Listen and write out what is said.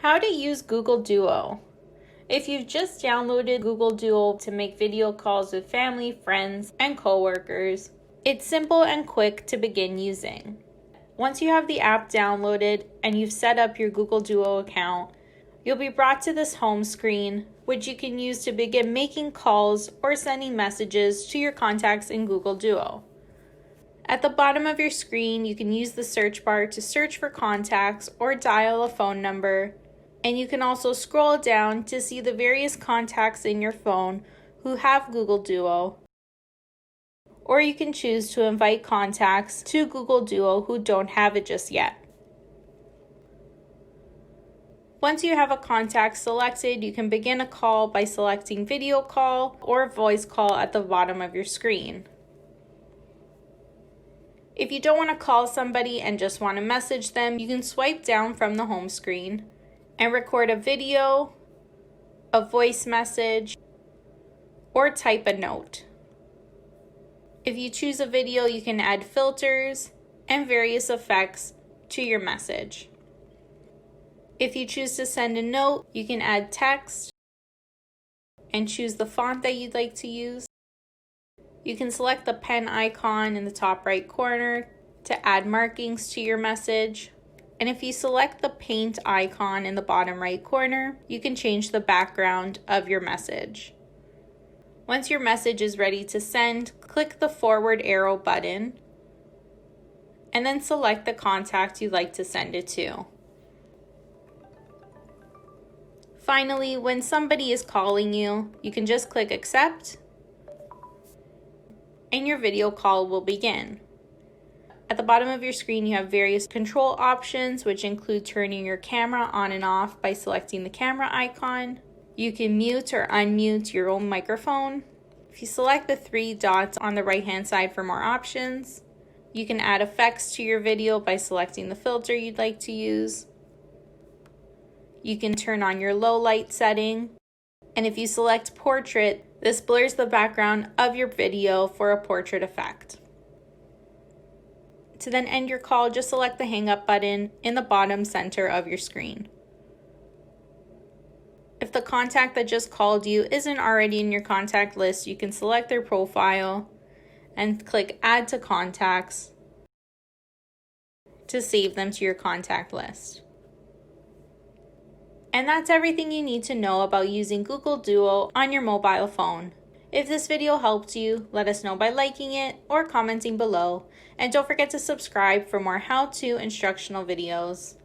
How to use Google Duo. If you've just downloaded Google Duo to make video calls with family, friends, and coworkers, it's simple and quick to begin using. Once you have the app downloaded and you've set up your Google Duo account, you'll be brought to this home screen, which you can use to begin making calls or sending messages to your contacts in Google Duo. At the bottom of your screen, you can use the search bar to search for contacts or dial a phone number. And you can also scroll down to see the various contacts in your phone who have Google Duo. Or you can choose to invite contacts to Google Duo who don't have it just yet. Once you have a contact selected, you can begin a call by selecting video call or voice call at the bottom of your screen. If you don't want to call somebody and just want to message them, you can swipe down from the home screen and record a video, a voice message, or type a note. If you choose a video, you can add filters and various effects to your message. If you choose to send a note, you can add text and choose the font that you'd like to use. You can select the pen icon in the top right corner to add markings to your message. And if you select the paint icon in the bottom right corner, you can change the background of your message. Once your message is ready to send, click the forward arrow button and then select the contact you'd like to send it to. Finally, when somebody is calling you, you can just click accept and your video call will begin. At the bottom of your screen, you have various control options, which include turning your camera on and off by selecting the camera icon. You can mute or unmute your own microphone. If you select the three dots on the right-hand side for more options, you can add effects to your video by selecting the filter you'd like to use. You can turn on your low light setting. And if you select portrait, this blurs the background of your video for a portrait effect. To then end your call, just select the hang up button in the bottom center of your screen. If the contact that just called you isn't already in your contact list, you can select their profile and click Add to Contacts to save them to your contact list. And that's everything you need to know about using Google Duo on your mobile phone. If this video helped you, let us know by liking it or commenting below. And don't forget to subscribe for more how-to instructional videos.